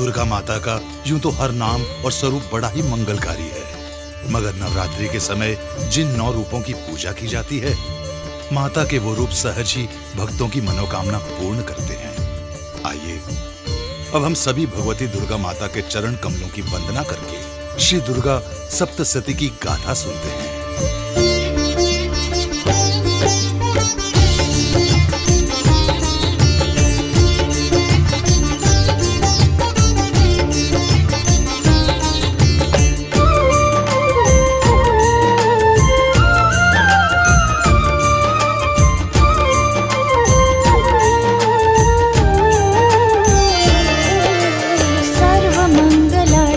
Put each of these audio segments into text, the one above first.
दुर्गा माता का यूं तो हर नाम और स्वरूप बड़ा ही मंगलकारी है, मगर नवरात्रि के समय जिन 9 रूपों की पूजा की जाती है, माता के वो रूप सहज ही भक्तों की मनोकामना पूर्ण करते हैं। आइए अब हम सभी भगवती दुर्गा माता के चरण कमलों की वंदना करके श्री दुर्गा सप्तशती की गाथा सुनते हैं।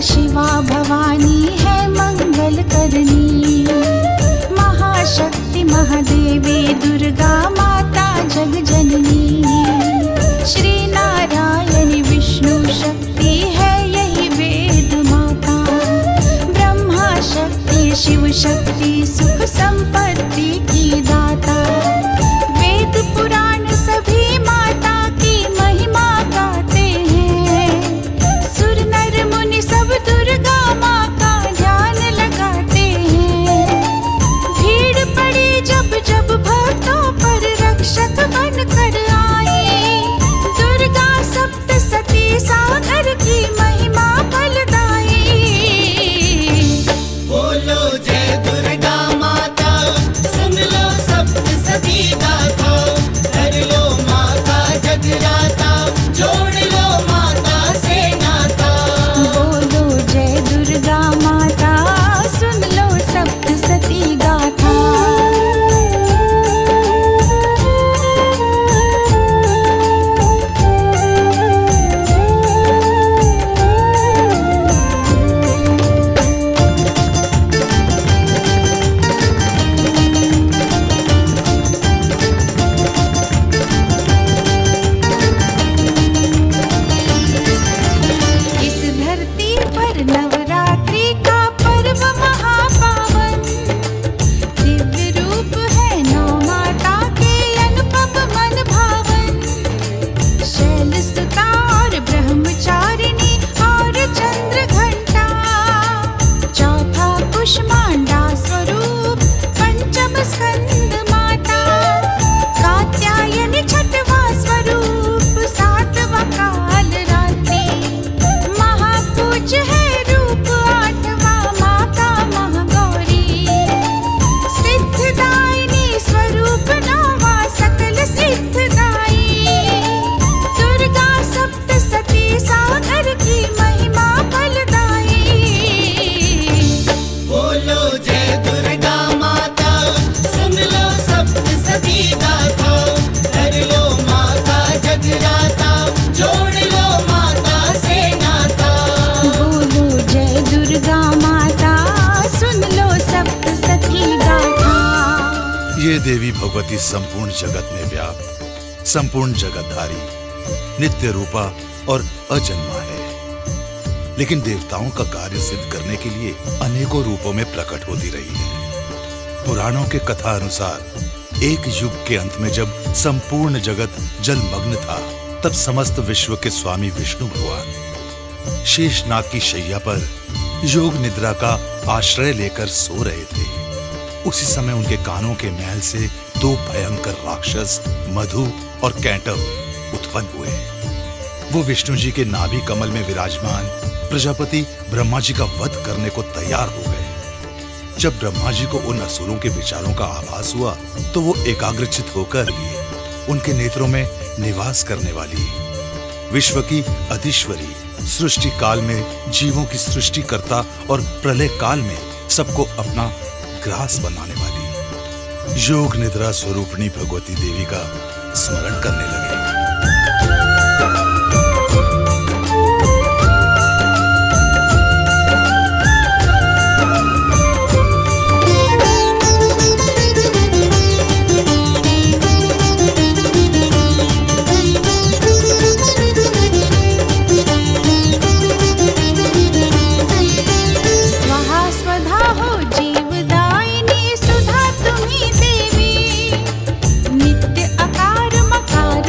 शिवा भवानी है मंगल करनी, महाशक्ति महादेवी दुर्गा माता जग जननी। श्री नारायण विष्णु शक्ति है यही वेद माता, ब्रह्मा शक्ति शिव शक्ति सुख संपत्ति की दाता। वेद पुराण सभी माता की महिमा गाते हैं, सुर नर मुनि सब दुर्गा माँ का ध्यान लगाते हैं। भीड़ पड़ी जब जब भक्तों पर रक्षक बन कर आई, दुर्गा सप्तशती सागर की महिमा फलदाई। बोलो जय दुर्गा माता, सुन लो सप्तशती गाथा, कर लो माता जगराता, जोड़ लो माता से नाता। बोलो जय दुर्गा माता, सुन लो सप्तशती गाथा। इस धरती पर नवरात्रि का पर्व महापावन, दिव्य रूप है नौ माता के अनुपम मन भावन। शैलसुता और ब्रह्मचारिणी और चंद्र घंटा, चौथा कुष्मांडा स्वरूप पंचम स्कंद माता। कात्यायनी छठवा स्वरूप सातवां काल रात्रि, महापूज है रूप आठवां माँ का महागौरी। सिद्धदायिनी स्वरूप नौवां सकल सिद्धदाई, दुर्गा सप्तशती सागर की महिमा फलदाई। बोलो जय दुर्गा माता, सुन लो सप्तशती गाथा, कर लो माता जगराता, जोड़ लो माता से नाता। बोलो जय दुर्गा माता, सुन लो सप्तशती गाथा। ये देवी भगवती संपूर्ण जगत में व्याप्त, संपूर्ण जगतधारी, नित्य रूपा और अजन्मा है, लेकिन देवताओं का कार्य सिद्ध करने के लिए अनेकों रूपों में प्रकट होती रही है। पुराणों के कथा अनुसार एक युग के अंत में जब संपूर्ण जगत जलमग्न था, तब समस्त विश्व के स्वामी विष्णु भगवान शेषनाग की शैया पर योग निद्रा का आश्रय लेकर सो रहे थे। उसी समय उनके कानों के मैल से 2 भयंकर राक्षस मधु और कैंटव उत्पन्न हुए। वो विष्णु जी के नाभि कमल में विराजमान प्रजापति ब्रह्मा जी का वध करने को तैयार हो गए। जब ब्रह्मा जी को उन असुरों के विचारों का आभास हुआ, तो वो एकाग्रचित होकर उनके नेत्रों में निवास करने वाली विश्व की अधीश्वरी, सृष्टि काल में जीवों की सृष्टिकर्ता और प्रलय काल में सबको अपना ग्रास बनाने वाली योग निद्रा स्वरूपिणी भगवती देवी का स्मरण करने लगे। नित्य आकार मकार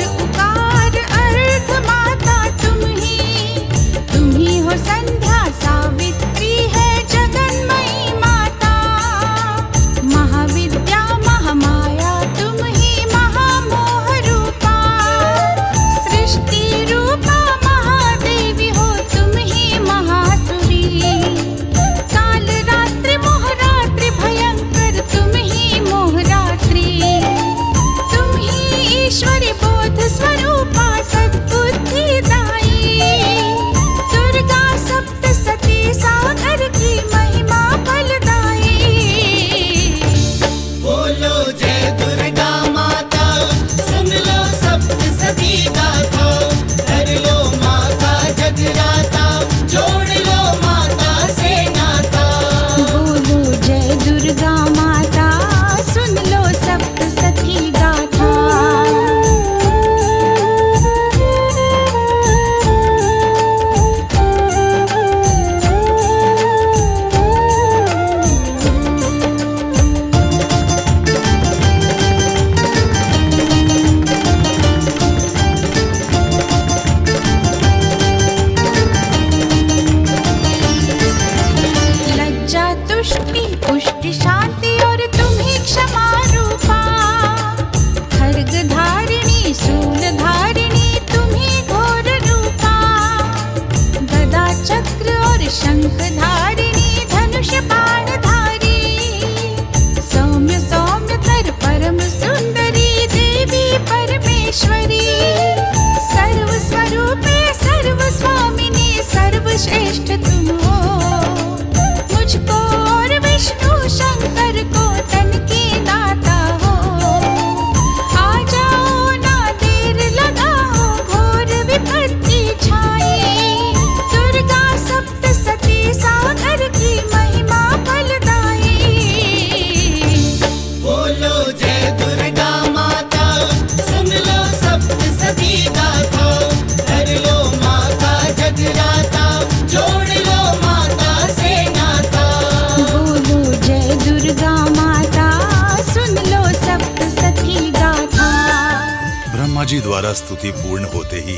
जी द्वारा स्तुति पूर्ण होते ही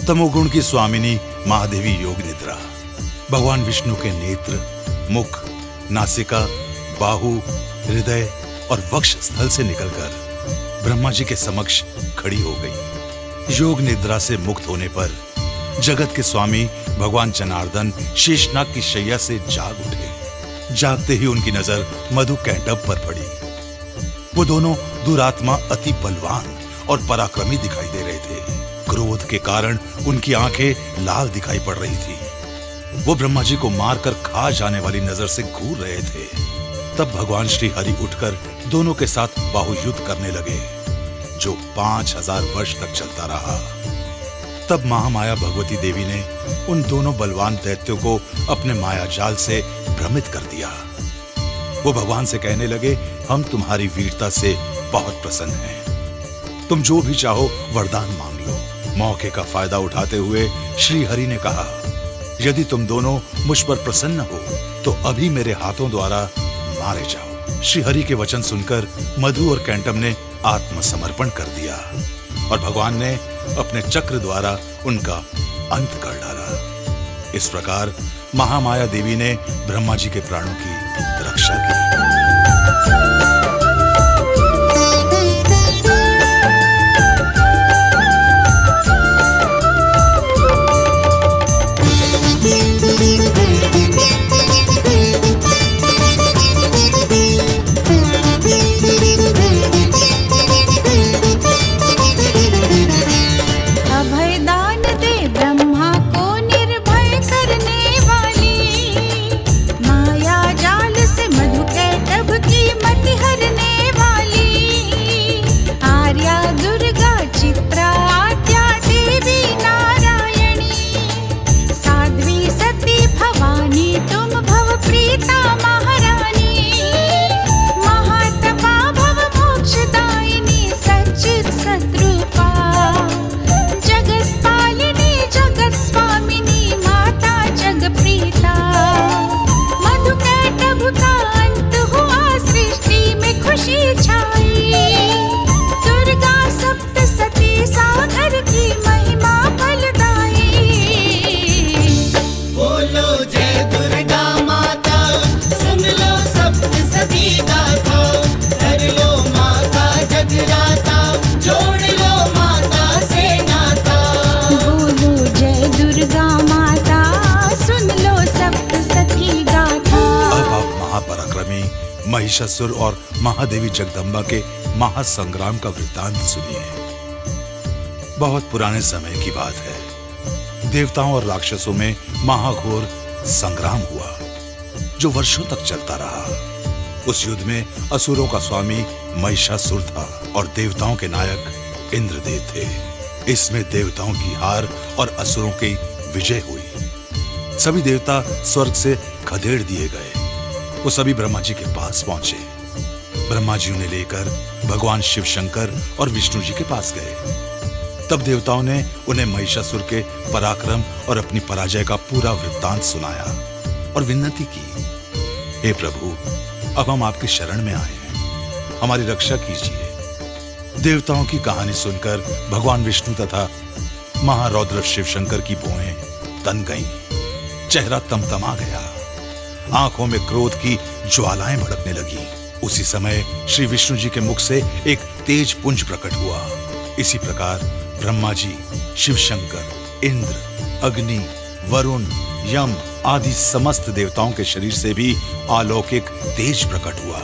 तमोगुण की स्वामिनी महादेवी योग निद्रा भगवान विष्णु के नेत्र, मुख, नासिका, बाहु, हृदय और वक्ष स्थल से निकलकर ब्रह्मा जी के समक्ष खड़ी हो गई। योग निद्रा से मुक्त होने पर जगत के स्वामी भगवान जनार्दन शेषनाग की शैया से जाग उठे। जागते ही उनकी नजर मधु कैंटब पर पड़ी। वो दोनों दुरात्मा अति बलवान और पराक्रमी दिखाई दे रहे थे। क्रोध के कारण उनकी आंखें लाल दिखाई पड़ रही थी। वो ब्रह्मा जी को मारकर खा जाने वाली नजर से घूर रहे थे। तब भगवान श्री हरि उठकर दोनों के साथ बाहुयुद्ध करने लगे, जो 5000 वर्ष तक चलता रहा। तब महामाया भगवती देवी ने उन दोनों बलवान दैत्यों को अपने माया जाल से भ्रमित कर दिया। वो भगवान से कहने लगे, हम तुम्हारी वीरता से बहुत प्रसन्न हैं। तुम जो भी चाहो वरदान मांग लो। मौके का फायदा उठाते हुए श्री हरि ने कहा, यदि तुम दोनों मुझ पर प्रसन्न हो तो अभी मेरे हाथों द्वारा मारे जाओ। श्री हरि के वचन सुनकर मधु और कैंटब ने आत्मसमर्पण कर दिया और भगवान ने अपने चक्र द्वारा उनका अंत कर डाला। इस प्रकार महामाया देवी ने ब्रह्मा जी के प्राणों की रक्षा की। महिषासुर और महादेवी जगदम्बा के महासंग्राम का वृत्तांत सुनिए। बहुत पुराने समय की बात है। देवताओं और राक्षसों में महाघोर संग्राम हुआ, जो वर्षों तक चलता रहा। उस युद्ध में असुरों का स्वामी महिषासुर था और देवताओं के नायक इंद्रदेव थे। इसमें देवताओं की हार और असुरों की विजय हुई। सभी देवता स्वर्ग से खदेड़ दिए गए। वो सभी ब्रह्मा जी के पास पहुंचे। ब्रह्मा जी उन्हें लेकर भगवान शिव शंकर और विष्णु जी के पास गए। तब देवताओं ने उन्हें महिषासुर के पराक्रम और अपनी पराजय का पूरा वृत्तांत सुनाया और विनती की, हे प्रभु, अब हम आपकी शरण में आए हैं, हमारी रक्षा कीजिए। देवताओं की कहानी सुनकर भगवान विष्णु तथा महारौद्र शिव शंकर की भौहें तन गईं, चेहरा तमतमा गया, आंखों में क्रोध की ज्वालाएं भड़कने लगी। उसी समय श्री विष्णु जी के मुख से एक तेज पुंज प्रकट हुआ। इसी प्रकार ब्रह्मा जी, शिव शंकर, इंद्र, अग्नि, वरुण, यम आदि समस्त देवताओं के शरीर से भी अलौकिक तेज प्रकट हुआ।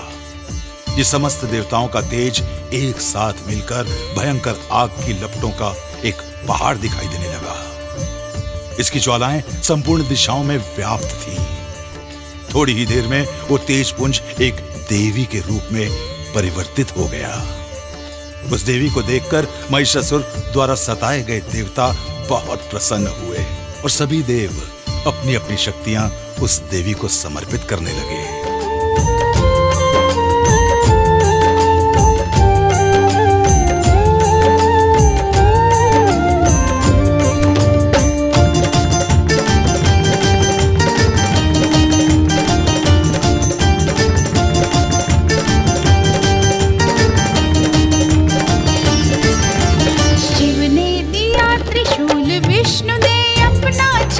ये समस्त देवताओं का तेज एक साथ मिलकर भयंकर आग की लपटों का एक पहाड़ दिखाई देने लगा। इसकी ज्वालाएं संपूर्ण दिशाओं में व्याप्त थी। थोड़ी ही देर में वो तेज पुंज एक देवी के रूप में परिवर्तित हो गया। उस देवी को देखकर महिषासुर द्वारा सताए गए देवता बहुत प्रसन्न हुए और सभी देव अपनी अपनी शक्तियां उस देवी को समर्पित करने लगे।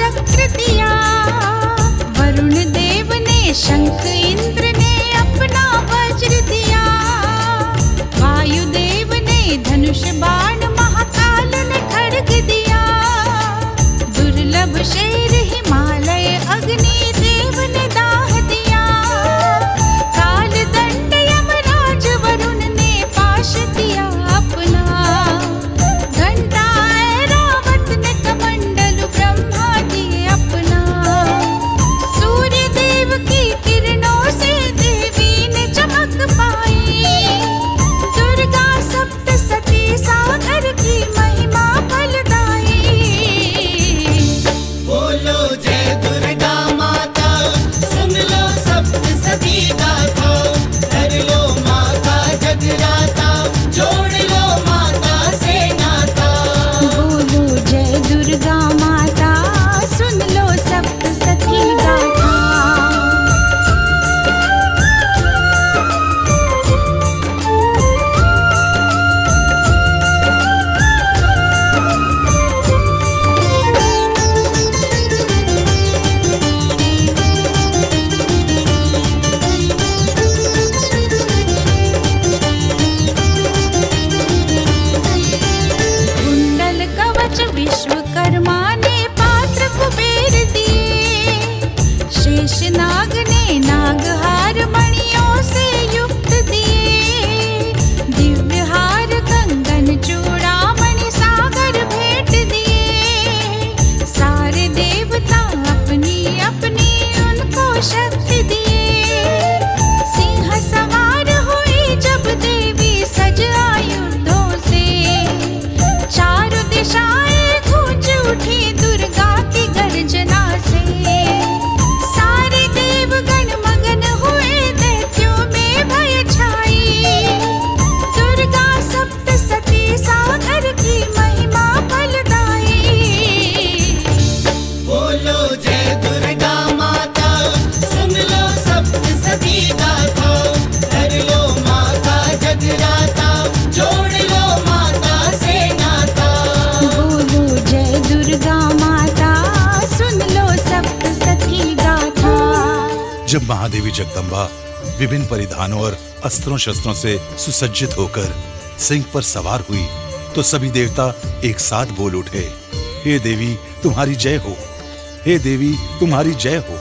चक्र दिया। वरुण देव ने शंख, इंद्र ने अपना वज्र दिया। वायुदेव ने धनुष बाण, महाकाल ने खड्ग दिया। दुर्लभ शेर हिमालय, अग्नि देव ने दाह दिया। काल दंड यमराज, वरुण ने पाश दिया अपना। घंटा ऐरावत ने कमंडल, ब्रह्मा दिए अपना। सूर्य देव की किरणों से देवी ने चमक पाई। दुर्गा सप्तसती सागर की महिमा फलदाई। बोलो जय दुर्गा माता, सुन लो सप्तसती गाथा। कर लो माता जगराता, जोड़ लो माता से नाता। बोलो जय दुर्गा माता, सुन लो सप्तसती गाथा। कुंडल कवच विश्वकर्मा ने पात्र कुबेर दिए। शेषनाग ने नागहार मणियों से युक्त दिए। दिव्य हार, कंगन, चूड़ामणि, सागर भेंट दिए। सारे देवता अपनी अपनी उनको शक्ति दिए। सिंह सवार हुई जब देवी सज आयुधों से। चारों दिशाएं गूंज उठी दुर्गा की गर्जना से। सारे देवगण मगन हुए, दैत्यों में भय छाई। दुर्गा सप्तसती सागर की महिमा फलदाई। बोलो जय दुर्गा माता, सुन लो सप्तसती गाथा। कर लो माता जगराता, जोड़ लो माता से नाता। बोलो जय दुर्गा माता, सुन लो सप्तसती गाथा। जब महादेवी जगदम्बा विभिन्न परिधानों और अस्त्रों शस्त्रों से सुसज्जित होकर सिंह पर सवार हुई तो सभी देवता एक साथ बोल उठे, हे देवी तुम्हारी जय हो, हे देवी तुम्हारी जय हो।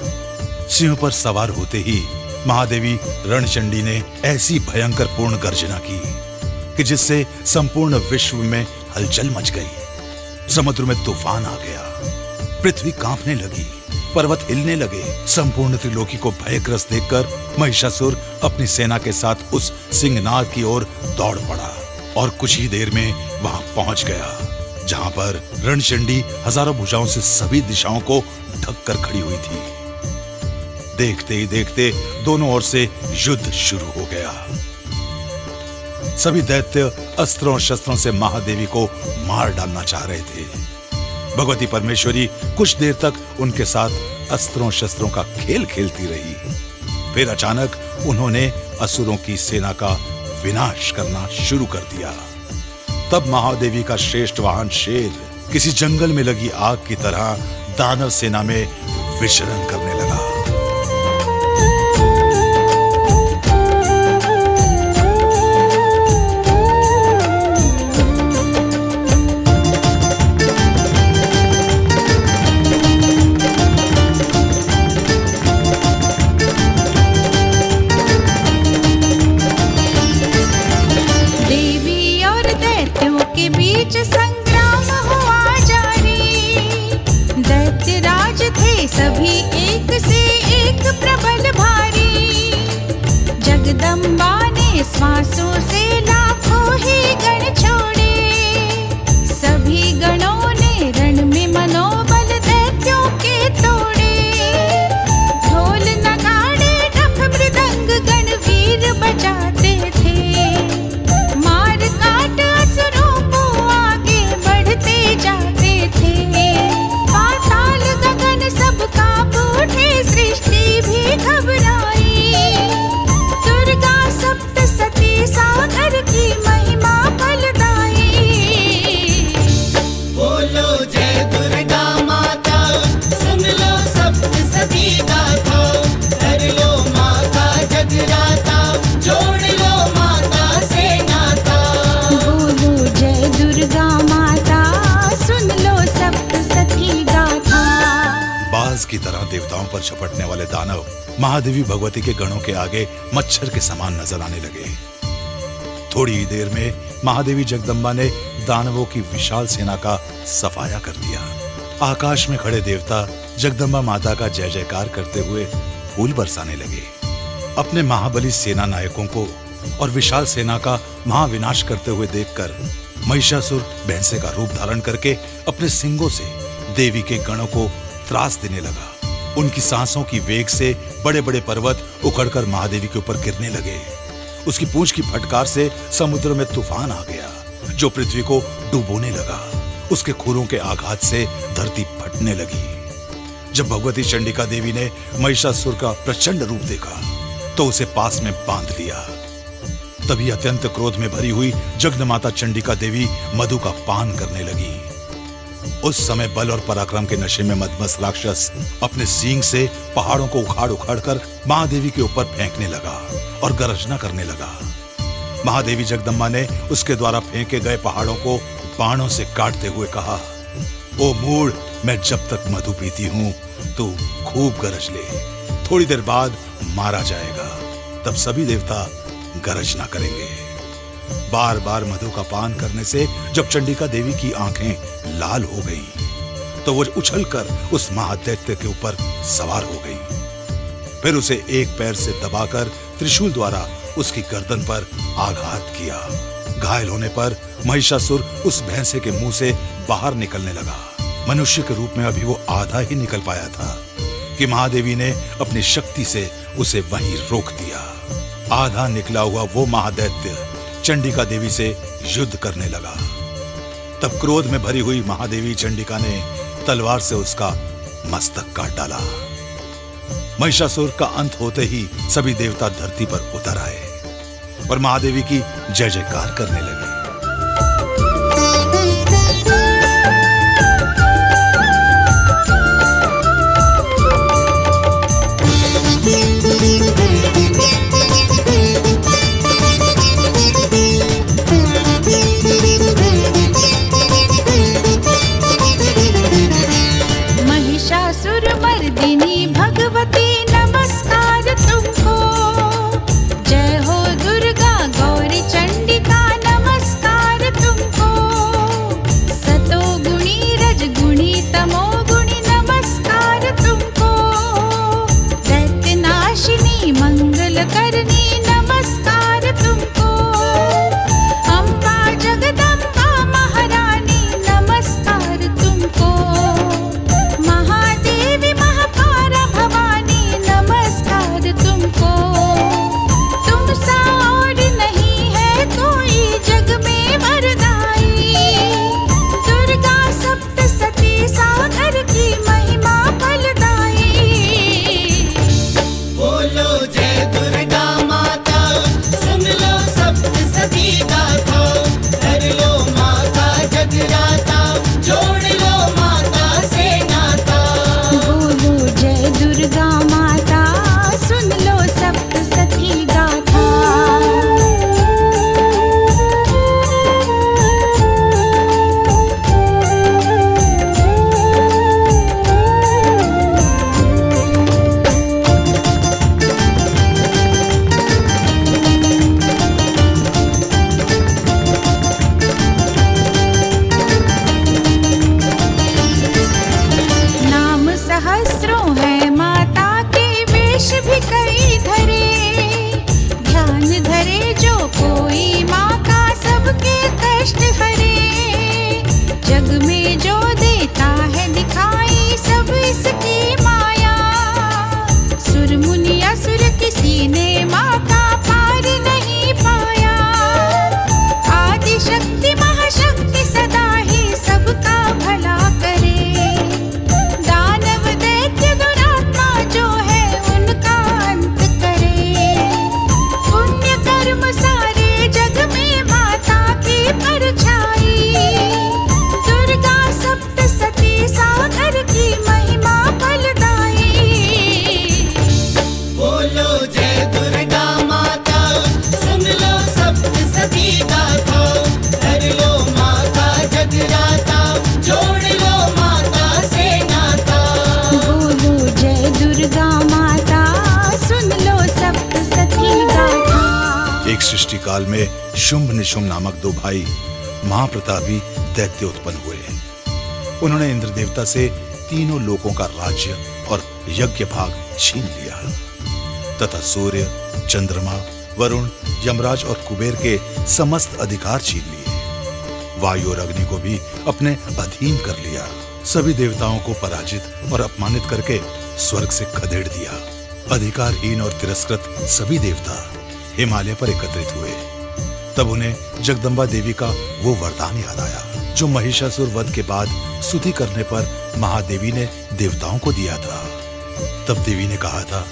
सिंह पर सवार होते ही महादेवी रणचंडी ने ऐसी भयंकर पूर्ण गर्जना की कि जिससे संपूर्ण विश्व में हलचल मच गई। समुद्र में तूफान आ गया, पृथ्वी कांपने लगी, पर्वत हिलने लगे। संपूर्ण त्रिलोकी को भयग्रस्त देखकर महिषासुर अपनी सेना के साथ उस सिंहनाद की ओर दौड़ पड़ा और कुछ ही देर में वहां पहुंच गया जहां पर रणचंडी हजारों भुजाओं से सभी दिशाओं को ढक कर खड़ी हुई थी। देखते ही देखते दोनों ओर से युद्ध शुरू हो गया। सभी दैत्य अस्त्रों शस्त्रों से महादेवी को मार डालना चाह रहे थे। भगवती परमेश्वरी कुछ देर तक उनके साथ अस्त्रों शस्त्रों का खेल खेलती रही। फिर अचानक उन्होंने असुरों की सेना का विनाश करना शुरू कर दिया। तब महादेवी का श्रेष्ठ वाहन शेर किसी जंगल में लगी आग की तरह दानव सेना में विचरण करने लगा। संग्राम हुआ जारी। दैत्यराज थे सभी एक से एक प्रबल भारी। जगदम्बा ने श्वासों से लाखों ही गण छोड़े। सभी गणों ने रण में मनोबल दैत्यों के तोड़े। ढोल नगाड़े ढप मृदंग गण वीर बजाते थे। मार काट असुरों को आगे बढ़ते जाते थे। पाताल गगन सब कांप उठे, सृष्टि भी घबराई। दुर्गा सप्तसती सागर की महिमा फल जहाज की तरह देवताओं पर झपटने वाले दानव महादेवी भगवती के गणों के आगे मच्छर के समान नजर आने लगे। थोड़ी ही देर में महादेवी जगदम्बा ने दानवों की विशाल सेना का सफाया कर दिया। आकाश में खड़े देवता जगदम्बा माता का जय जयकार करते हुए फूल बरसाने लगे। अपने महाबली सेना नायकों को और विशाल सेना का महाविनाश करते हुए देखकर महिषासुर भैंसे का रूप धारण करके अपने सिंगों से देवी के गणों को त्रास देने लगा। उनकी सांसों की वेग से बड़े बड़े पर्वत उखड़कर महादेवी के ऊपर गिरने लगे। उसकी पूंछ की फटकार से समुद्र में तूफान आ गया जो पृथ्वी को डुबोने लगा। उसके खुरों के आघात से धरती फटने लगी। जब भगवती चंडिका देवी ने महिषासुर का प्रचंड रूप देखा तो उसे पास में बांध लिया। तभी अत्यंत क्रोध में भरी हुई जगदमाता चंडिका देवी मधु का पान करने लगी। उस समय बल और पराक्रम के नशे में मदमस्त राक्षस अपने सींग से पहाड़ों को उखाड़ उखाड़ कर महादेवी के ऊपर फेंकने लगा और गर्जना करने लगा। महादेवी जगदम्बा ने उसके द्वारा फेंके गए पहाड़ों को बाणों से काटते हुए कहा, ओ मूढ़, मैं जब तक मधु पीती हूं तू खूब गरज ले, थोड़ी देर बाद मारा जाएगा, तब सभी देवता गरजना करेंगे। बार बार मधु का पान करने से जब चंडिका देवी की आंखें लाल हो गईं, तो वो उछलकर उस महादैत्य के ऊपर सवार हो गई। फिर उसे एक पैर से दबाकर त्रिशूल द्वारा उसकी गर्दन पर आघात किया। घायल होने पर महिषासुर उस भैंसे के मुंह से बाहर निकलने लगा। मनुष्य के रूप में अभी वो आधा ही निकल पाया था कि महादेवी ने अपनी शक्ति से उसे वहीं रोक दिया। आधा निकला हुआ वो महादैत्य चंडिका देवी से युद्ध करने लगा। तब क्रोध में भरी हुई महादेवी चंडिका ने तलवार से उसका मस्तक काट डाला। महिषासुर का अंत होते ही सभी देवता धरती पर उतर आए और महादेवी की जय जयकार करने लगे। मर्दिनी भगवती नमस्कार तुमको, जय हो दुर्गा गौरी चंडिका नमस्कार तुमको, सतो गुणी रजगुणी तमो गुणी नमस्कार तुमको, दैत्य नाशिनी मंगल करनी नमस्कार तुमको, अम्बा जगदम्बा महारानी नमस्कार तुमको, सारे जग में माता की परछाई। काल में शुंभ निशुंभ नामक दो भाई महाप्रतापी दैत्य उत्पन्न हुए। उन्होंने इंद्र देवता से तीनों लोकों का राज्य और यज्ञ भाग छीन लिया तथा सूर्य, चंद्रमा, वरुण, यमराज और कुबेर के समस्त अधिकार छीन लिए। वायु और अग्नि को भी अपने अधीन कर लिया। सभी देवताओं को पराजित और अपमानित करके स्वर्ग से खदेड़ दिया। अधिकारहीन और तिरस्कृत सभी देवता हिमालय पर एकत्रित हुए। तब उन्हें जगदम्बा देवी का वो वरदान याद आया जो महिषासुर वध के बाद स्तुति करने पर महादेवी ने देवताओं को दिया था। तब देवी ने कहा था,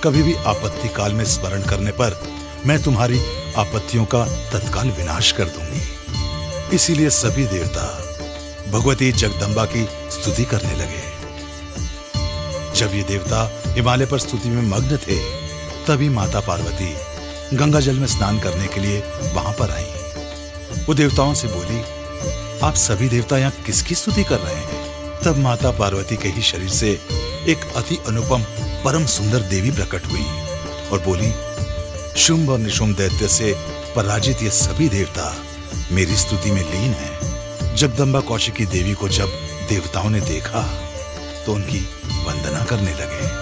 कभी भी आपत्ति काल में स्मरण करने पर मैं तुम्हारी आपत्तियों का तत्काल विनाश कर दूंगी। इसीलिए सभी देवता भगवती जगदम्बा की स्तुति करने लगे। जब ये देवता हिमालय पर स्तुति में मग्न थे, तभी माता पार्वती गंगा जल में स्नान करने के लिए वहां पर आई। वो देवताओं से बोली, आप सभी देवता यहाँ किसकी स्तुति कर रहे हैं? तब माता पार्वती के ही शरीर से एक अति अनुपम परम सुंदर देवी प्रकट हुई और बोली, शुंभ और निशुंभ दैत्य से पराजित ये सभी देवता मेरी स्तुति में लीन हैं। जगदम्बा कौशिकी देवी को जब देवताओं ने देखा तो उनकी वंदना करने लगे।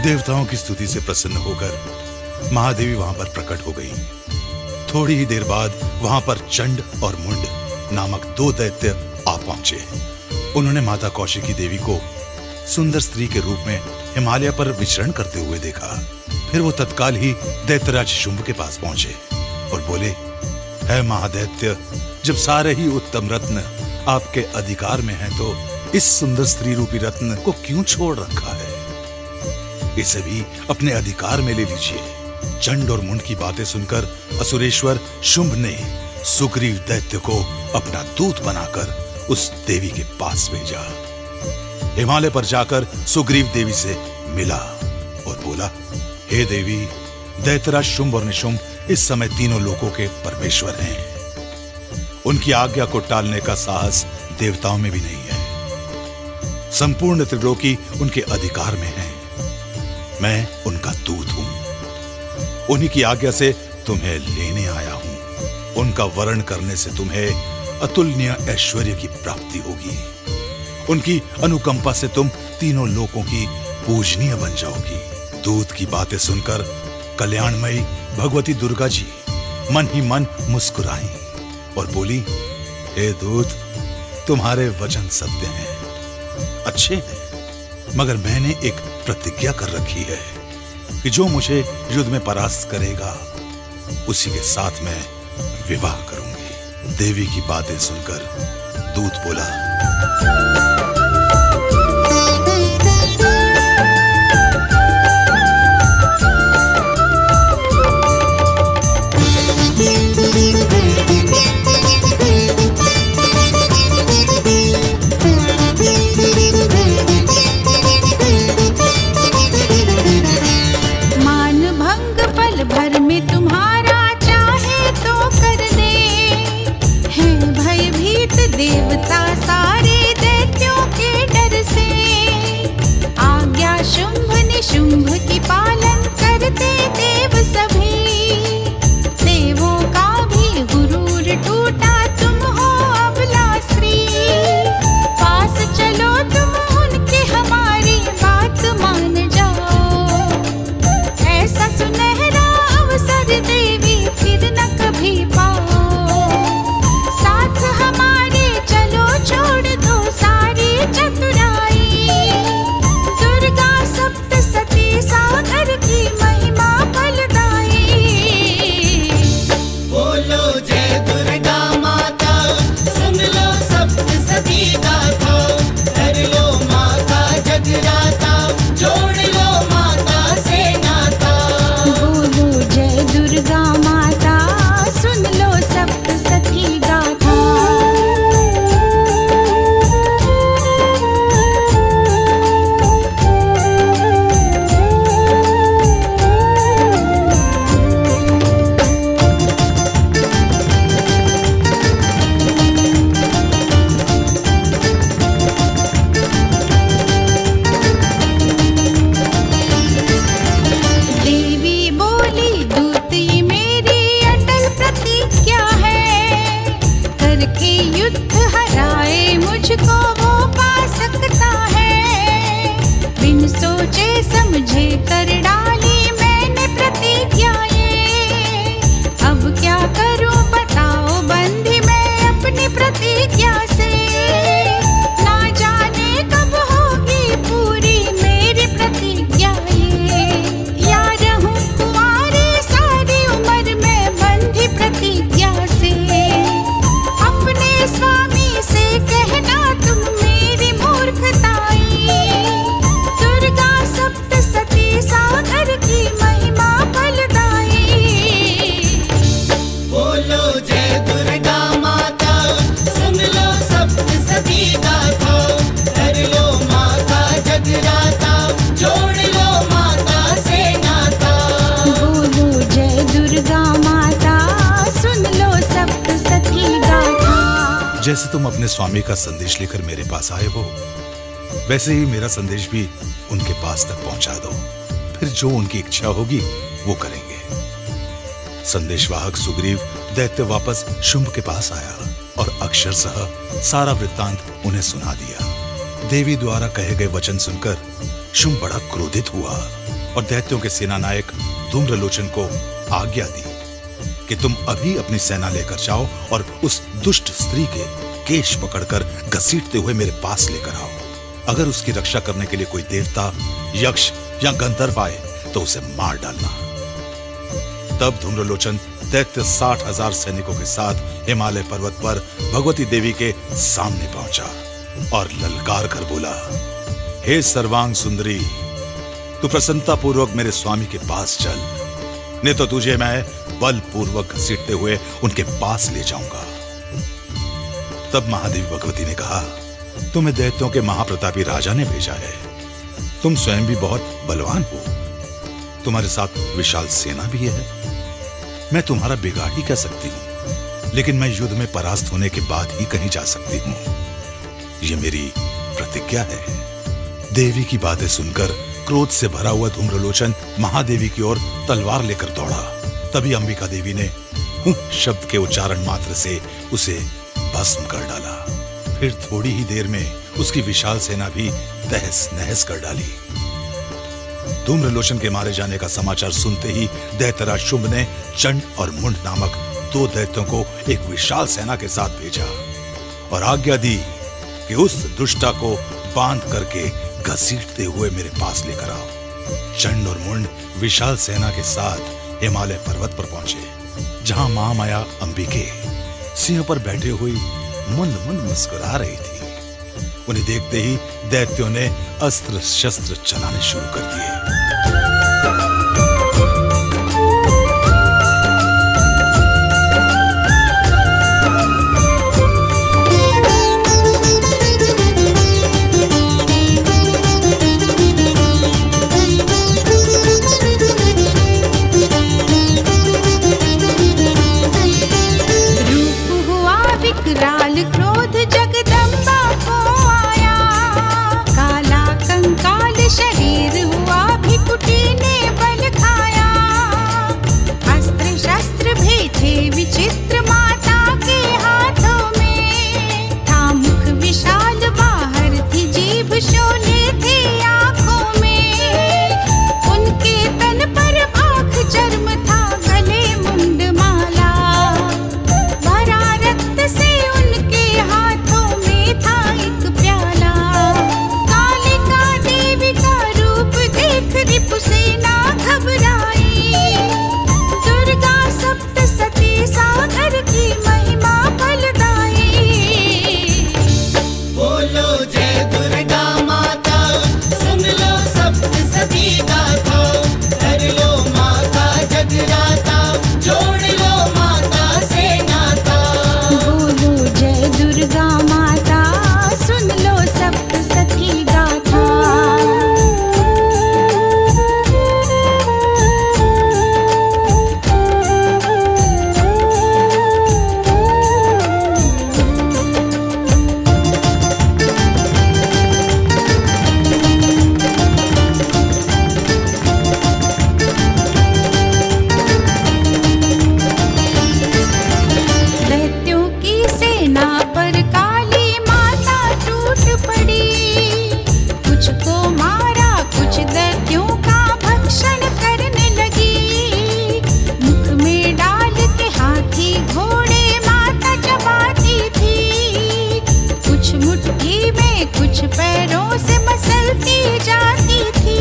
देवताओं की स्तुति से प्रसन्न होकर महादेवी वहां पर प्रकट हो गई। थोड़ी ही देर बाद वहां पर चंड और मुंड नामक दो दैत्य आ पहुंचे। उन्होंने माता कौशिकी देवी को सुंदर स्त्री के रूप में हिमालय पर विचरण करते हुए देखा। फिर वो तत्काल ही दैत्यराज शुंभ के पास पहुंचे और बोले, है महादैत्य, जब सारे ही उत्तम रत्न आपके अधिकार में हैं तो इस सुंदर स्त्री रूपी रत्न को क्यों छोड़ रखा है? इसे भी अपने अधिकार में ले लीजिए। चंड और मुंड की बातें सुनकर असुरेश्वर शुंभ ने सुग्रीव दैत्य को अपना दूत बनाकर उस देवी के पास भेजा। हिमालय पर जाकर सुग्रीव देवी से मिला और बोला, हे देवी, दैत्यराज शुंभ और निशुंभ इस समय तीनों लोकों के परमेश्वर हैं। उनकी आज्ञा को टालने का साहस देवताओं में भी नहीं है। संपूर्ण त्रिलोकी उनके अधिकार में है। मैं उनका दूत हूं। उन्हीं की आज्ञा से तुम्हें लेने आया हूं। उनका वर्ण करने से तुम्हें अतुलनीय ऐश्वर्य की प्राप्ति होगी। उनकी अनुकंपा से तुम तीनों लोकों की पूजनीय बन जाओगी। दूत की बातें सुनकर कल्याणमयी भगवती दुर्गा जी मन ही मन मुस्कुराई और बोली, हे दूत, तुम्हारे वचन सत्य हैं, अच्छे हैं, मगर मैंने एक प्रतिज्ञा कर रखी है कि जो मुझे युद्ध में परास्त करेगा उसी के साथ मैं विवाह करूंगी। देवी की बातें सुनकर दूत बोला, देवता सारे दैत्यों के डर से आज्ञा शुंभ निशुंभ की पालन करते देव सभी। देवों का भी गुरूर टूटा, तुम हो अबला स्त्री। पास चलो तुम उनके, हमारी बात मान जाओ। ऐसा सुनहरा अवसर देवी फिर न कभी पाओ। साथ हमारे छोड़ दो सारी चतुराई। दुर्गा सप्तसती सागर की महिमा फलदाई। बोलो जय दुर्गा माता, सुन लो सप्तसती गाथा। कर लो माता जगराता, जोड़ लो माता से नाता। बोलो जय दुर्गा माता, सुन लो सप्तसती गाथा। मुझको वो पा सकता है। बिन सोचे समझे कर डाली मैंने प्रतिज्ञा ये। अब क्या करूं बताओ बंधी मैं अपनी प्रतिज्ञा से। ना जाने कब होगी पूरी मेरी प्रतिज्ञा ये। या रहूं कुंवारी सारी उम्र में बंधी प्रतिज्ञा से। अपने स्वामी से कहना तुम मेरी मूर्खताई। दुर्गा सप्तसती सागर की महिमा फलदाई। बोलो जय दुर्गा माता, सुन लो सप्तसती गाथा। कर लो माता जगराता, जोड़ लो माता से नाता। बोलो जय दुर्गा माता, सुन लो सप्तसती गाथा। जैसे तुम अपने स्वामी का संदेश लेकर मेरे पास आए हो, वैसे ही मेरा संदेश भी उनके पास तक पहुंचा दो। फिर जो उनकी इच्छा होगी वो करेंगे। संदेशवाहक सुग्रीव दैत्य वापस शुंभ के पास आया और अक्षरशः सारा वृत्तांत उन्हें सुना दिया। देवी द्वारा कहे गए वचन सुनकर शुंभ बड़ा क्रोधित हुआ और दैत्यों के सेनानायक धूम्रलोचन को आज्ञा दी कि तुम अभी अपनी सेना लेकर जाओ और उस दुष्ट स्त्री के केश पकड़कर घसीटते हुए मेरे पास लेकर आओ। अगर उसकी रक्षा करने के लिए कोई देवता, यक्ष या गंधर्व आए तो उसे मार डालना। तब धूम्रलोचन दैत्य 60,000 सैनिकों के साथ हिमालय पर्वत पर भगवती देवी के सामने पहुंचा और ललकार कर बोला, हे सर्वांग सुंदरी, तू प्रसन्नता पूर्वक मेरे स्वामी के पास चल। नहीं तो तुझे मैं बलपूर्वक घसीटते हुए उनके पास ले जाऊंगा। तब महादेवी भगवती ने कहा, तुम्हें दैत्यों के महाप्रतापी राजा ने भेजा है। तुम स्वयं भी बहुत बलवान हो, तुम्हारे साथ विशाल सेना भी है। मैं तुम्हारा बिगाड़ ही कर सकती हूं, लेकिन मैं युद्ध में परास्त होने के बाद ही कहीं जा सकती हूं। यह मेरी प्रतिज्ञा है। देवी की बातें सुनकर क्रोध से भरा हुआ धूम्रलोचन महादेवी की ओर तलवार लेकर दौड़ा। तभी अंबिका देवी ने शब्द के उच्चारण मात्र से उसे भस्म कर डाला। फिर थोड़ी ही देर में उसकी विशाल सेना भी तहस नहस कर डाली। धूम्रलोचन के मारे जाने का समाचार सुनते ही दैत्यराज शुंभ ने चंड और मुंड नामक 2 दैत्यों को एक विशाल सेना के साथ भेजा और आज्ञा दी कि उस दुष्टा को बांध करके घसीटते हुए मेरे पास लेकर आओ। चंड और मुंड विशाल सेना के साथ हिमालय पर्वत पर पहुंचे, जहां महामाया अंबिके सिंह पर बैठे हुई मुंद मुंद मुस्कुरा रही थी। उन्हें देखते ही दैत्यों ने अस्त्र शस्त्र चलाने शुरू कर दिए। विकराल क्रोध जगदम्बा को आया, काला कंकाल शरीर हुआ भिकुटी ने बल खाया। अस्त्र शस्त्र भेजे विचित्र माता के हाथों में, था मुख विशाल बाहर थी जीभ शोले थे आंखों में। उनके तन पर आंख चर्म था गले मुंड माला, भरा रक्त से उनके हाथों में था एक प्याला। कालिका देवी का रूप देख रिपुसेना घबराई, दुर्गा सप्तसती सागर की महिमा फलदाई। बोलो जय दुर्गा माता, सुन लो सप्तसती गाथा। कर लो माता जगराता, जोड़ लो माता से नाता। बोलो जय दुर्गा माता, सुन लो सप्तसती गाथा। दैत्यों की सेना पर काली माता टूट पड़ी, कुछ को मारा कुछ दैत्यों का भक्षण करने लगी। मुख में डाल के हाथी घोड़े माता चबाती थी, कुछ मुट्ठी में कुछ पैरों से मसलती जाती थी।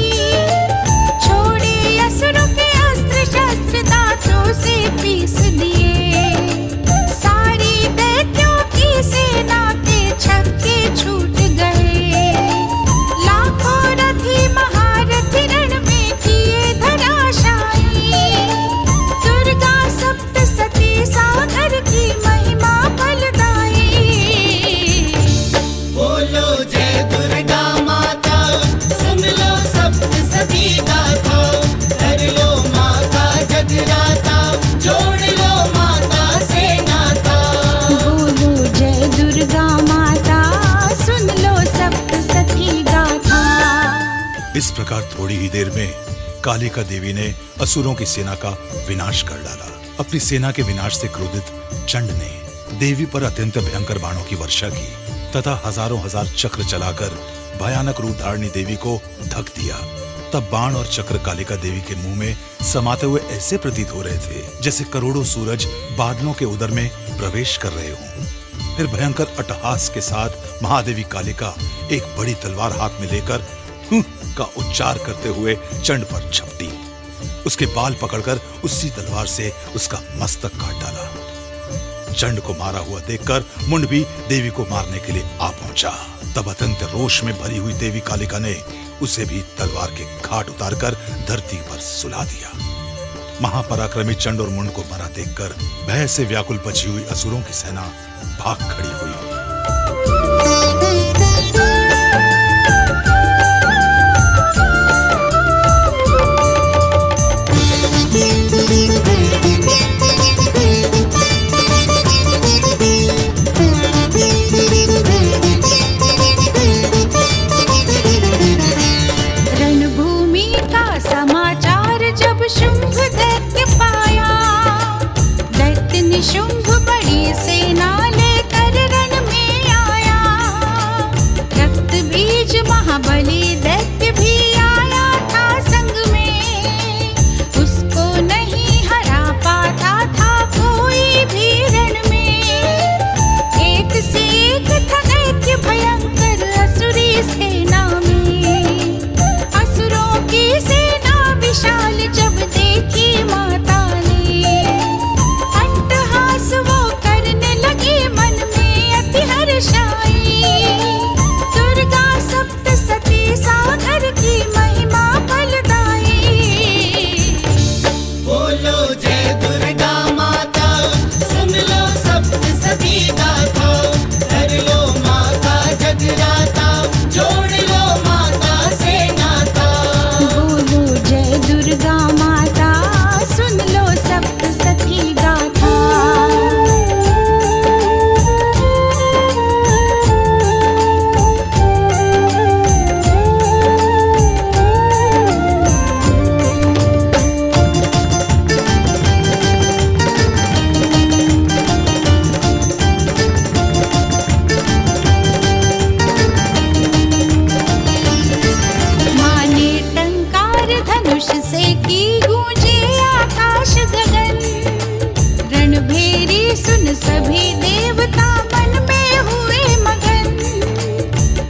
छोड़े असुरों के अस्त्र शस्त्र दांतों से पीस दिए, सारी दैत्यों की सेना के छक्के छूट गए। लाखों रथी महारथी रण में किए धराशायी, दुर्गा सप्तसती सागर की महिमा फलदाई। बोलो जय दुर्गा माता, सुन लो सप्तसती गाथा। कर लो माता जगराता, जोड़ लो माता से नाता। बोलो जय दुर्गा माता, सुन लो सप्तसती गाथा। इस प्रकार थोड़ी ही देर में कालिका देवी ने असुरों की सेना का विनाश कर डाला। अपनी सेना के विनाश से क्रोधित चंड ने देवी पर अत्यंत भयंकर बाणों की वर्षा की तथा हजारों हजार चक्र चलाकर भयानक रूप धारणी देवी को ढक दिया। तब बाण और चक्र कालिका देवी के मुंह में समाते हुए ऐसे प्रतीत हो रहे थे जैसे करोड़ों सूरज बादलों के उदर में प्रवेश कर रहे हों। फिर भयंकर अट्टहास के साथ महादेवी कालिका एक बड़ी तलवार हाथ में लेकर का उच्चार करते हुए चंड पर झपटी। उसके बाल पकड़कर उसी तलवार से उसका मस्तक काट डाला। चंड को मारा हुआ देखकर मुंड भी देवी को मारने के लिए आ पहुंचा। तब अत्यंत रोष में भरी हुई देवी कालिका ने उसे भी तलवार के घाट उतारकर धरती पर सुला दिया। महापराक्रमी चंड और मुंड को मरा देखकर भय से व्याकुल बची हुई असुरों की सेना भाग खड़ी हुई। रणभूमि का समाचार जब शुंभ दैत्य पाया, दैत्य निशुंभ बड़ी सेना लेकर रण में आया। रक्त बीज महाबली दैत्य भी आया था संग में, उसको नहीं हरा पाता था कोई भी रण में। एक से एक था दैत्य भयंकर असुरी सेना में, असुरों की सेना विशाल जब देखी माता ने, अट्टहास वो करने लगी मन में अति हर्षाई। दुर्गा सप्तसती सागर की महिमा फलदाई। बोलो जय दुर्गा माता, सुन लो सप्तसती गाथा। कर लो माता जगराता, जोड़ लो माता से नाता। बोलो जय दुर्गा माता, सुन लो सप्तसती गाथा। माने टंकार धनुष से की गूंजे आकाश गगन, रणभेरी सुन सभी देवता मन में हुए मगन।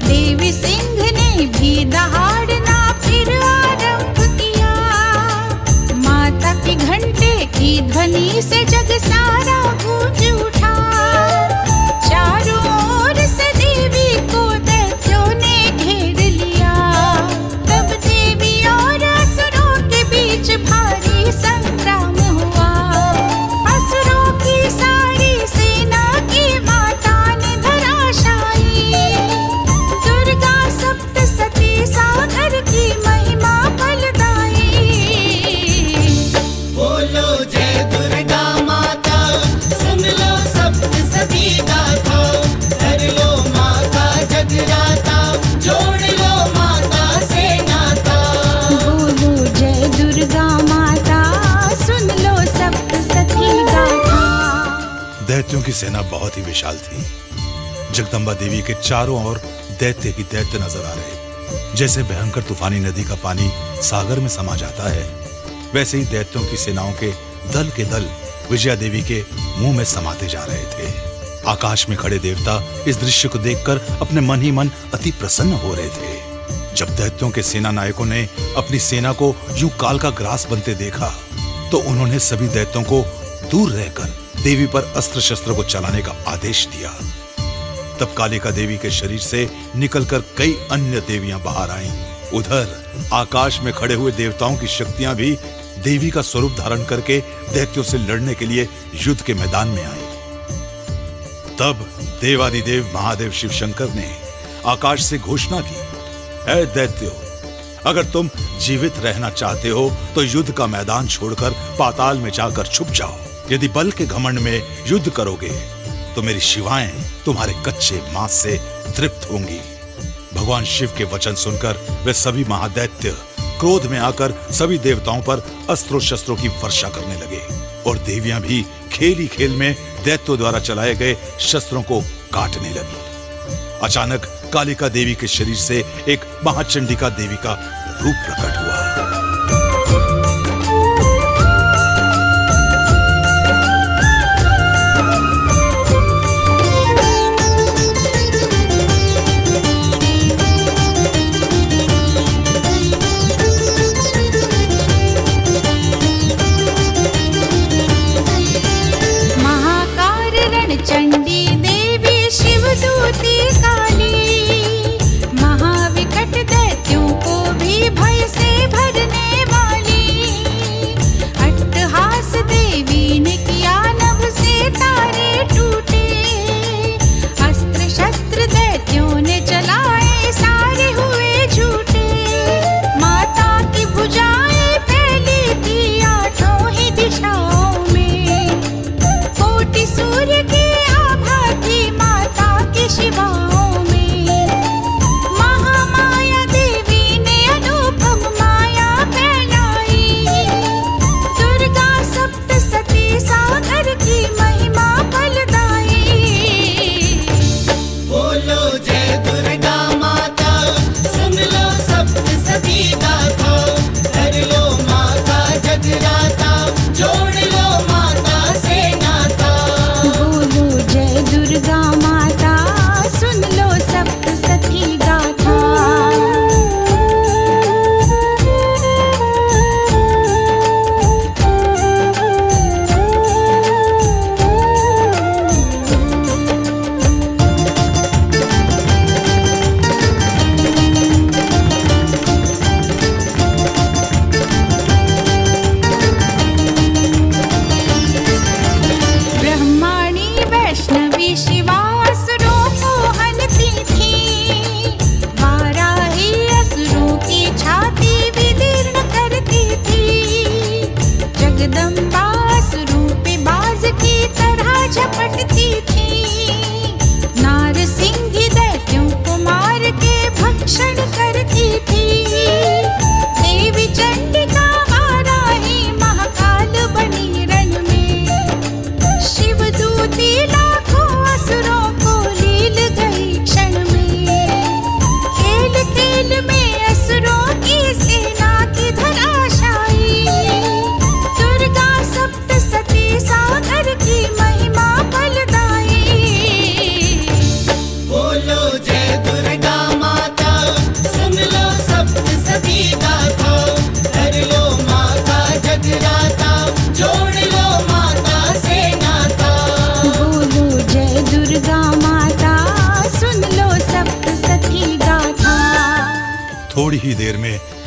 देवी सिंह ने भी दहाड़ना फिर आरंभ किया, माता की घंटे की ध्वनि से जग सारा गूंज उठा। चारों ओर से देवी को दैत्यों ने घेर लिया, तब देवी और असुरों के बीच भारी संग्राम हुआ। असुरों की सारी सेना की माता ने धराशायी, दुर्गा सप्तसती सागर की महिमा फलदाई। बोलो जय दुर्गा माता, सुन लो सप्तसती गाथा। कर लो माता जगराता, जोड़ लो माता से नाता। बोलो जय दुर्गा माता, सुन लो सप्तसती गाथा। दैत्यों की सेना बहुत ही विशाल थी। जगदम्बा देवी के चारों ओर दैत्य ही दैत्य नजर आ रहे। जैसे भयंकर तूफानी नदी का पानी सागर में समा जाता है, वैसे ही दैत्यों की सेनाओं के दल विजया देवी के मुंह में समाते जा रहे थे। आकाश में खड़े देवता इस दृश्य को देखकर अपने मन ही मन अति प्रसन्न हो रहे थे। जब दैत्यों के सेना नायकों ने अपनी सेना को यूं काल का ग्रास बनते देखा, तो उन्होंने सभी दैत्यों को दूर रहकर देवी पर अस्त्र शस्त्र को चलाने का आदेश दिया। तब कालिका देवी के शरीर से निकलकर कई अन्य देवियां बाहर आईं। उधर आकाश में खड़े हुए देवताओं की शक्तियां भी देवी का स्वरूप धारण करके दैत्यों से लड़ने के लिए युद्ध के मैदान में आई। तब देवादिदेव महादेव शिव शंकर ने आकाश से घोषणा की, ऐ दैत्यो, अगर तुम जीवित रहना चाहते हो तो युद्ध का मैदान छोड़कर पाताल में जाकर छुप जाओ। यदि बल के घमंड में युद्ध करोगे तो मेरी शिवाएं तुम्हारे कच्चे मांस से तृप्त होंगी। भगवान शिव के वचन सुनकर वे सभी महादैत्य क्रोध में आकर सभी देवताओं पर अस्त्रों शस्त्रों की वर्षा करने लगे, और देवियां भी खेल ही खेल में दैत्यों द्वारा चलाए गए शस्त्रों को काटने लगी। अचानक कालिका देवी के शरीर से एक महाचंडिका देवी का रूप प्रकट हुआ। चंडी देवी शिवदूती काली, महाविकट दैत्यों को भी भय से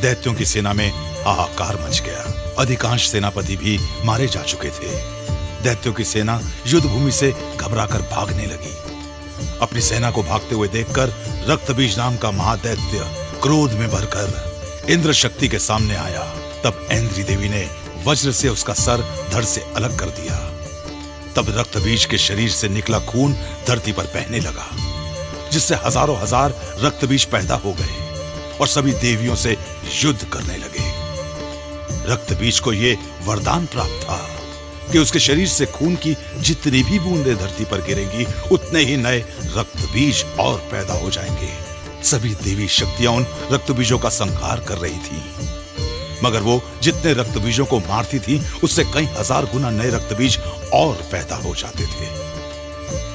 दैत्यों की सेना में हाहाकार मच गया। अधिकांश सेनापति भी मारे जा चुके थे। दैत्यों की सेना युद्ध भूमि से घबराकर भागने लगी। अपनी सेना को भागते हुए देखकर रक्तबीज नाम का महादैत्य क्रोध में भरकर इंद्र शक्ति के सामने आया। तब ऐन्द्री देवी ने वज्र से उसका सर धड़ से अलग कर दिया। तब रक्तबीज के शरीर से निकला खून धरती पर बहने लगा, जिससे हजारों हजार रक्तबीज पैदा हो गए और सभी देवियों से युद्ध करने लगे। रक्तबीज को यह वरदान प्राप्त था कि उसके शरीर से खून की जितनी भी बूंदें धरती पर गिरेंगी, उतने ही नए रक्तबीज और पैदा हो जाएंगे। सभी देवी शक्तियां उन रक्तबीजों का संहार कर रही थीं, मगर वो जितने रक्तबीजों को मारती थी, उससे कई हजार गुना नए रक्तबीज और पैदा हो जाते थे।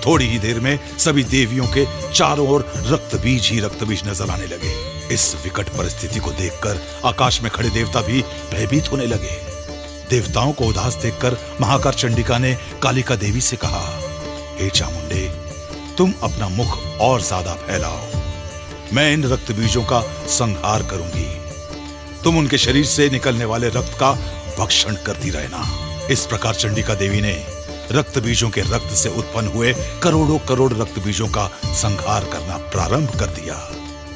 थोड़ी ही देर में सभी देवियों के चारों ओर रक्तबीज ही रक्तबीज नजर आने लगे। इस विकट परिस्थिति को देखकर आकाश में खड़े देवता भी भयभीत होने लगे। देवताओं को उदास देखकर महाकार चंडिका ने कालिका देवी से कहा, हे चामुंडे, तुम अपना मुख और ज्यादा फैलाओ। मैं इन रक्तबीजों का संहार करूंगी। तुम उनके शरीर से निकलने वाले रक्त का भक्षण करती रहना। इस प्रकार चंडिका देवी ने रक्तबीजों के रक्त से उत्पन्न हुए करोड़ों करोड़ रक्तबीजों का संहार करना प्रारंभ कर दिया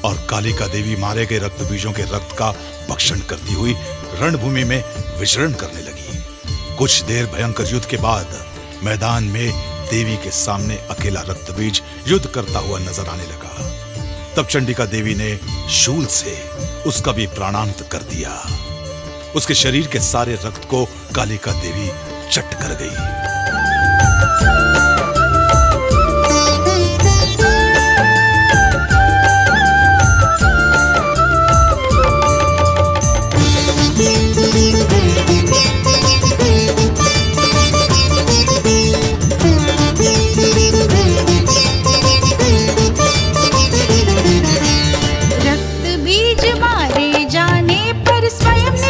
और कालिका देवी मारे गए रक्तबीजों के रक्त का भक्षण करती हुई रणभूमि में विचरण करने लगी। कुछ देर भयंकर युद्ध के बाद मैदान में देवी के सामने अकेला रक्तबीज युद्ध करता हुआ नजर आने लगा। तब चंडिका देवी ने शूल से उसका भी प्राणांत कर दिया। उसके शरीर के सारे रक्त को कालिका देवी चट कर गई।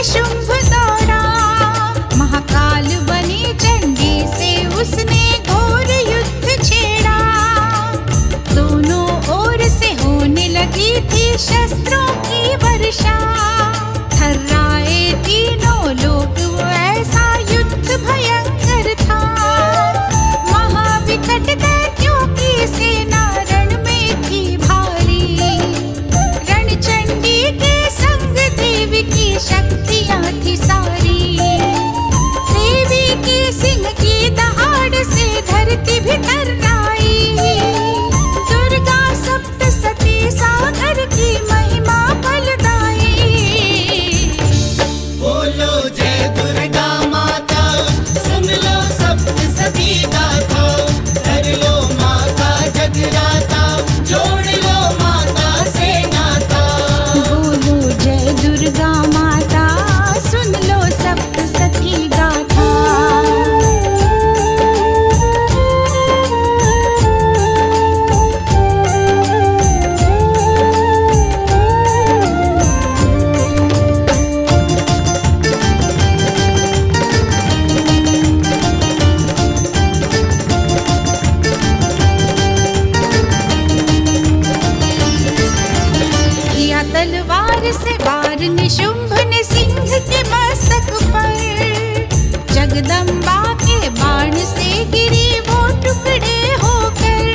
शुंभ दौड़ा, महाकाल बनी चंडी से उसने घोर युद्ध छेड़ा। दोनों ओर से होने लगी थी शस्त्रों की वर्षा। थर्राए तीनों लोग, वो ऐसा युद्ध भयंकर था। महाविकट दैत्यों की सेना रण में थी भारी। रणचंडी के संग देवी की शक्तियां थी सारी। देवी की सिंह की दहाड़ से धरती भी थर्राई। दुर्गा सप्तसती सागर की महिमा फलदाई। बोलो जय दुर्गा माता, सुन लो सप्तसती गाथा। कर लो माता जगराता, जोड़ लो माता से नाता। बोलो जय दुर्गा माता, सुन लो सप्तसती गाथा। किया तलवार से वार निशुंभ ने सिंह के मस्तक पर। जगदम्बा के बाण से गिरी वो टुकड़े होकर।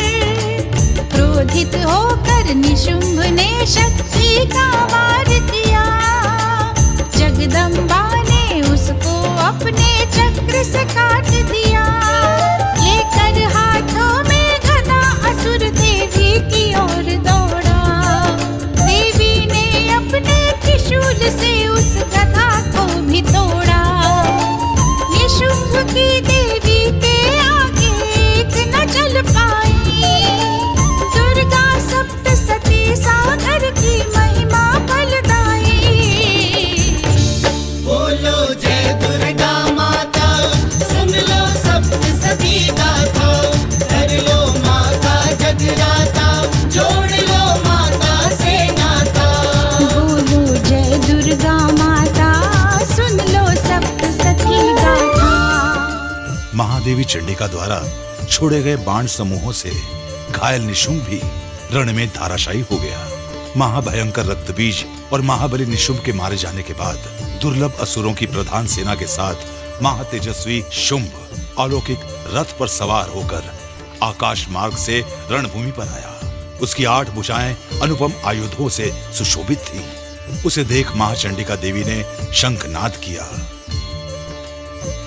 क्रोधित होकर निशुंभ ने शक्ति का वार किया। जगदम्बा ने उसको अपने चक्र से काट दिया। लेकर हाथों में गदा असुर देवी की ओर दौड़ा। देवी ने अपने त्रिशूल से उस गदा को भी तोड़ा। निशुंभ की देवी के आगे एक न चल पाई। दुर्गा सप्तसती सागर की महिमा फलदाई। बोलो जय दुर्गा माता, सुन लो सप्तसती गाथा। कर लो माता जगराता, जोड़ लो माता से नाता। बोलो जय दुर्गा माता, सुन लो सप्तसती गाथा। महादेवी चंडिका द्वारा छोड़े गए बाण समूहों से घायल निशुंभ भी रण में धाराशायी हो गया। महाभयंकर रक्तबीज और महाबली निशुंभ के मारे जाने के बाद दुर्लभ असुरों की प्रधान सेना के साथ महातेजस्वी शुंभ अलौकिक रथ पर सवार होकर आकाश मार्ग से रणभूमि पर आया। उसकी 8 भुजाएं अनुपम आयुधों से सुशोभित थी। उसे देख महाचंडिका देवी ने शंखनाद किया।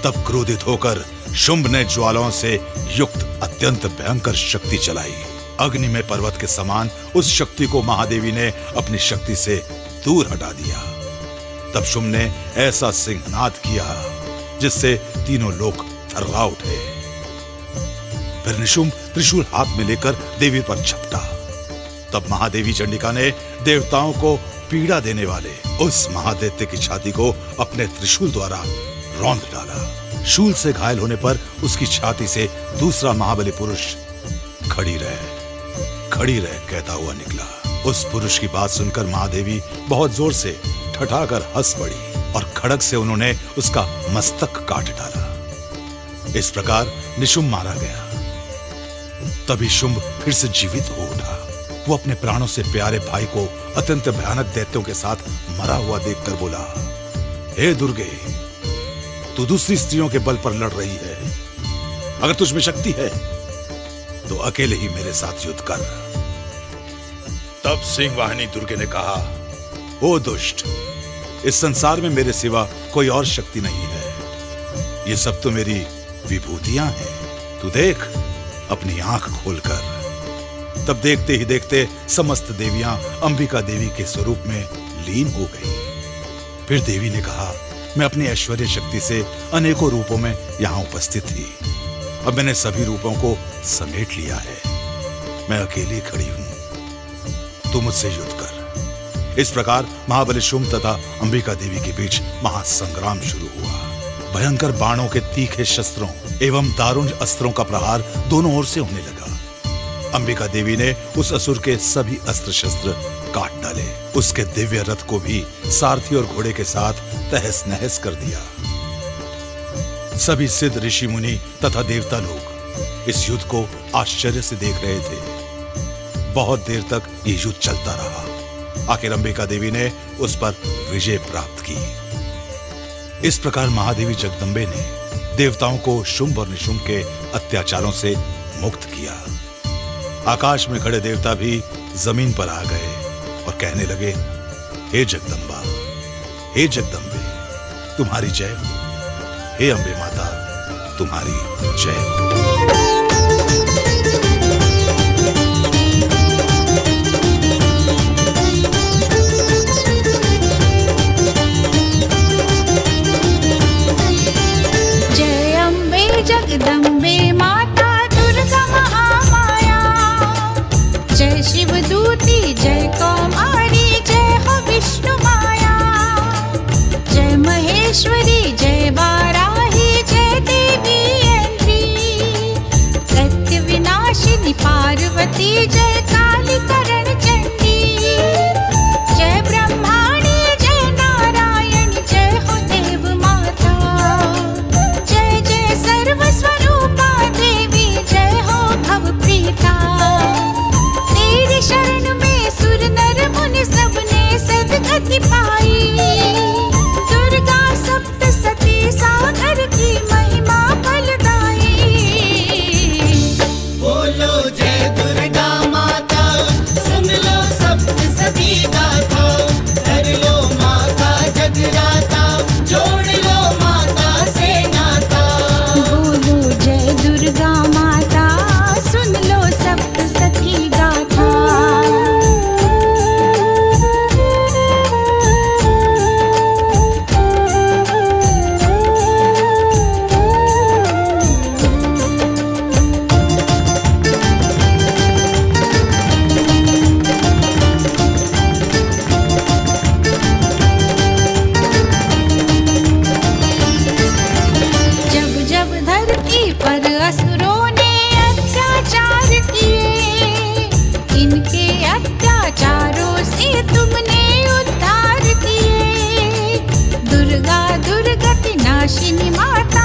तब क्रोधित होकर शुंभ ने ज्वालाओं से युक्त अत्यंत भयंकर शक्ति चलाई। अग्निमय पर्वत के समान उस शक्ति को महादेवी ने अपनी शक्ति से दूर हटा दिया। तब शुंभ ने ऐसा सिंहनाद किया जिससे तीनों लोग थर्रा उठे। फिर निशुंभ त्रिशूल हाथ में लेकर देवी पर झपटा। तब महादेवी चंडिका ने देवताओं को पीड़ा देने वाले उस महादैत्य की छाती को अपने त्रिशूल द्वारा रौंद डाला। शूल से घायल होने पर उसकी छाती से दूसरा महाबली पुरुष खड़ी रह कहता हुआ निकला। उस पुरुष की बात सुनकर महादेवी बहुत जोर से ठठाकर हंस पड़ी और खड़ग से उन्होंने उसका मस्तक काट डाला। इस प्रकार निशुंभ मारा गया। तभी शुंभ फिर से जीवित हो उठा। वो अपने प्राणों से प्यारे भाई को अत्यंत भयानक दैत्यों के साथ मरा हुआ देखकर बोला, हे दुर्गे, तू दूसरी स्त्रियों के बल पर लड़ रही है। अगर तुझ में शक्ति है तो अकेले ही मेरे साथ युद्ध कर। तब सिंह वाहिनी दुर्गे ने कहा, ओ दुष्ट, इस संसार में मेरे सिवा कोई और शक्ति नहीं है। ये सब तो मेरी विभूतियां हैं। तू देख अपनी आंख खोलकर। तब देखते ही देखते समस्त देवियां अंबिका देवी के स्वरूप में लीन हो गई। फिर देवी ने कहा, मैं अपनी ऐश्वर्य शक्ति से अनेकों रूपों में यहां उपस्थित थी। अब मैंने सभी रूपों को समेट लिया है। मैं अकेली खड़ी हूं, तू मुझसे युद्ध कर। इस प्रकार महाबली शुंभ तथा अंबिका देवी के बीच महासंग्राम शुरू हुआ। भयंकर बाणों के तीखे शस्त्रों एवं दारुण अस्त्रों का प्रहार दोनों ओर से होने लगा। अंबिका देवी ने उस असुर के सभी अस्त्र शस्त्र काट डाले। उसके दिव्य रथ को भी सारथी और घोड़े के साथ तहस नहस कर दिया। सभी सिद्ध ऋषि मुनि तथा देवता लोग इस युद्ध को आश्चर्य से देख रहे थे। बहुत देर तक ये युद्ध चलता रहा। आखिर अंबिका देवी ने उस पर विजय प्राप्त की। इस प्रकार महादेवी जगदम्बे ने देवताओं को शुंभ और निशुंभ के अत्याचारों से मुक्त किया। आकाश में खड़े देवता भी जमीन पर आ गए और कहने लगे, हे जगदम्बा, हे जगदम्बे, तुम्हारी जय हो। हे अंबे माता, तुम्हारी जय हो। जय अम्बे जगदम्बे माता दुर्गा महामाया। जय शिव दूती, जय कौमारी, जय हो विष्णु माया। जय महेश्वरी, जय वाराही, जय देवी ऐन्द्री। सत्य विनाशिनी पार्वती, जय काली करण चंडी। जय ब्रह्माणी, जय नारायणी, जय हो देव माता। जय जय सर्वस्वरूपा देवी, जय हो भवप्रीता। तेरी शरण में सुर नर मुनि सबने सद्गति पाई। दुर्गा सप्तसती सागर की महिमा फलदाई। बोलो जय दुर्गा माता, सुन लो सप्तसती गाथा। कर लो माता जगराता, जोड़ लो माता से नाता। बोलो जय दुर्गा माता, सुन लो सप्तसती गाथा। जब जब धरती पर असुरों ने अत्याचार किए, इनके अत्याचारों से तुमने उद्धार किए। दुर्गा दुर्गति नाशिनी माता,